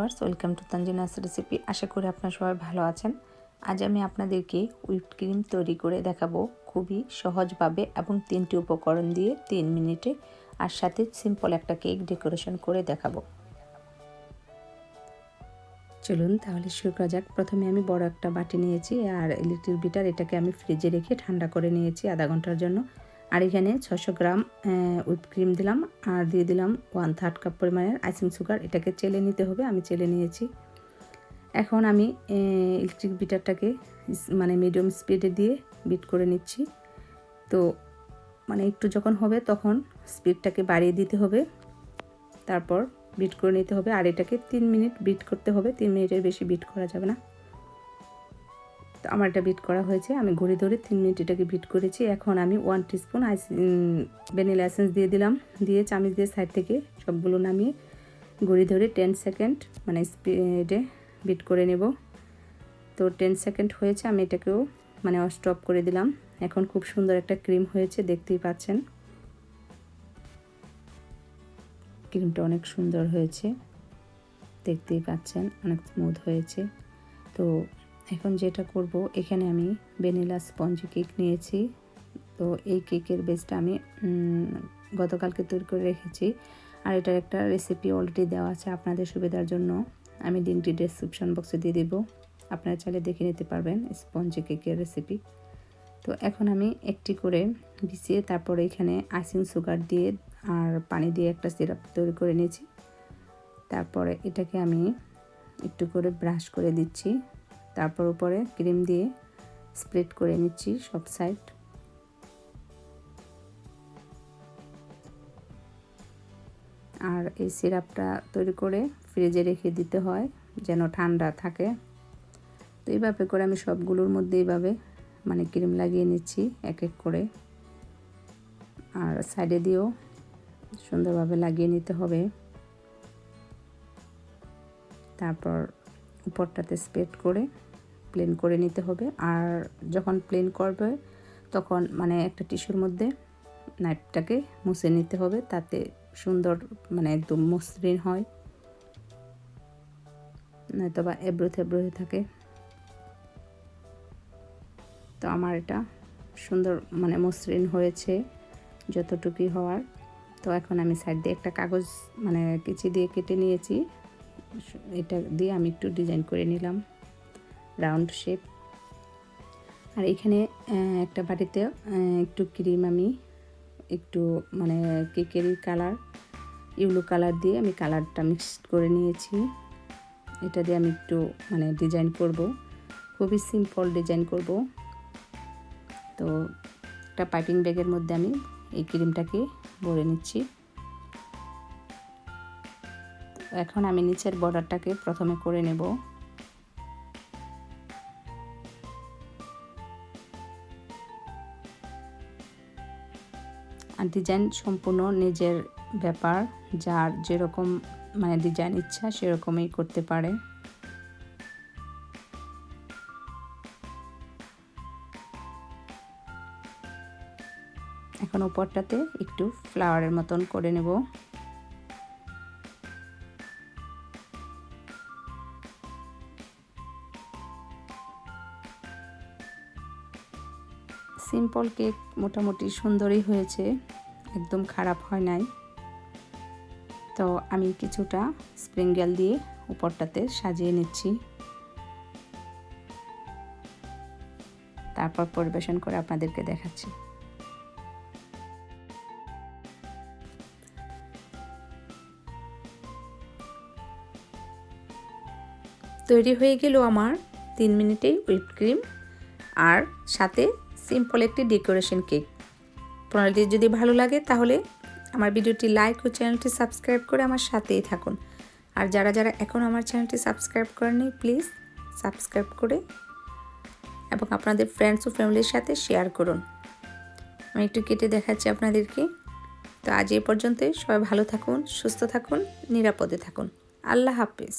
Viewers, welcome to Tanzina's recipe. আশা করি আপনারা সবাই ভালো আছেন। আজ আমি আপনাদেরকে হুইপ ক্রিম তৈরি করে দেখাবো খুবই সহজভাবে এবং 3টি উপকরণ দিয়ে 3 মিনিটে, আর সাথে সিম্পল একটা কেক ডেকোরেশন করে দেখাবো। চলুন তাহলে শুরু করা যাক। প্রথমে আমি বড় একটা বাটি নিয়েছি আর ইলেকট্রিক বিটার, এটাকে আমি ফ্রিজে রেখে ঠান্ডা করে নিয়েছি আধা ঘন্টার জন্য। আর এখানে 600 গ্রাম হুইপ ক্রিম দিলাম আর দিয়ে দিলাম 1/3 কাপ পরিমাণের আইসিং সুগার। এটাকে চেলে নিতে হবে, আমি চেলে নিয়েছি। এখন আমি ইলেকট্রিক বিটারটাকে মিডিয়াম স্পিডে দিয়ে বিট করে নিচ্ছি। তো একটু যখন হবে তখন স্পিডটাকে বাড়িয়ে দিতে হবে, তারপর বিট করে নিতে হবে। আর এটাকে 3 মিনিট বিট করতে হবে, 3 মিনিটের বেশি বিট করা যাবে না। তো আমার এটা বিট করা হয়েছে, আমি ঘড়ি ধরে 3 মিনিট এটাকে বিট করেছি। এখন আমি 1 টিস্পুন ভ্যানিলা এসেন্স দিয়ে দিলাম, দিয়ে চামচ দিয়ে সাইড থেকে সবগুলো নামিয়ে ঘড়ি ধরে 10 সেকেন্ড স্পিডে বিট করে নেব। তো 10 সেকেন্ড হয়েছে, আমি এটাকেও স্টপ করে দিলাম। এখন খুব সুন্দর একটা ক্রিম হয়েছে, দেখতেই পাচ্ছেন। ক্রিমটা অনেক সুন্দর হয়েছে, দেখতেই পাচ্ছেন, অনেক স্মুথ হয়েছে। তো এখন যেটা করব, এখানে আমি ভ্যানিলা স্পঞ্জি কেক নিয়েছি। তো এই কেকের বেসটা আমি গতকালকে তৈরি করে রেখেছি, আর এটার একটা রেসিপি অলরেডি দেওয়া আছে। আপনাদের সুবিধার জন্য আমি লিঙ্কটি ডেসক্রিপশন বক্সে দিয়ে দেব, আপনারা চাইলে দেখে নিতে পারবেন স্পঞ্জি কেকের রেসিপি। তো এখন আমি একটি করে বিছিয়ে তারপরে এখানে আইসিং সুগার দিয়ে আর পানি দিয়ে একটা সিরাপ তৈরি করে নিয়েছি। তারপরে এটাকে আমি একটু করে ব্রাশ করে দিচ্ছি, তারপর উপরে ক্রিম দিয়ে স্প্রেড করে নিচ্ছি সব সাইড। আর এই সিরাপটা তৈরি করে ফ্রিজে রেখে দিতে হয় যেন ঠান্ডা থাকে। তো এইভাবে করে আমি সবগুলোর মধ্যে এইভাবে ক্রিম লাগিয়ে নিচ্ছি এক এক করে, আর সাইডে দিয়েও সুন্দরভাবে লাগিয়ে নিতে হবে। তারপর উপরটাতে স্প্রেড করে প্লেন করে নিতে হবে। আর যখন প্লেন করবে তখন একটা টিস্যুর মধ্যে নাইফটাকে মুছে নিতে হবে, তাতে সুন্দর একদম মসৃণ হয়, নয়তো বা এবড়ো থেবড়ো হয়ে থাকে। তো আমার এটা সুন্দর মসৃণ হয়েছে যতটুকুই হওয়ার। তো এখন আমি সাইড দিয়ে একটা কাগজ কেচি দিয়ে কেটে নিয়েছি, এটা দিয়ে আমি একটু ডিজাইন করে নিলাম রাউন্ড শেপ। আর এখানে একটা বাটিতে একটু ক্রিম আমি একটু কেকেরই কালার ইয়েলো কালার দিয়ে আমি কালারটা মিক্সড করে নিয়েছি। এটা দিয়ে আমি একটু ডিজাইন করব, খুবই সিম্পল ডিজাইন করব। তো একটা পাইপিং ব্যাগের মধ্যে আমি এই ক্রিমটাকে ভরে নিচ্ছি। এখন আমি নিচের বর্ডারটাকে প্রথমে করে নেব। আর ডিজাইন সম্পূর্ণ নিজের ব্যাপার, যার যেরকম ডিজাইন ইচ্ছা সেরকমই করতে পারে। এখন উপরটাতে একটু ফ্লাওয়ারের মতন করে নেব। সিম্পল কেক মোটামুটি সুন্দরই হয়েছে, একদম খারাপ হয় নাই। তো আমি কিছুটা স্প্রিঙ্গেল দিয়ে উপরটাতে সাজিয়ে নিচ্ছি, তারপর পরিবেশন করে আপনাদেরকে দেখাচ্ছি। তৈরি হয়ে গেল আমার 3 মিনিটেই হুইপ ক্রিম আর সাথে সিম্পল একটি ডেকোরেশন কেক। প্রণালীটি যদি ভালো লাগে তাহলে আমার ভিডিওটি লাইক ও চ্যানেলটি সাবস্ক্রাইব করে আমার সাথেই থাকুন। আর যারা যারা এখন আমার চ্যানেলটি সাবস্ক্রাইব করেননি, প্লিজ সাবস্ক্রাইব করে এবং আপনাদের ফ্রেন্ডস ও ফ্যামিলির সাথে শেয়ার করুন। আমি একটু কেটে দেখাচ্ছি আপনাদেরকে। তো আজ এই পর্যন্তই, সবাই ভালো থাকুন, সুস্থ থাকুন, নিরাপদে থাকুন। আল্লাহ হাফেজ।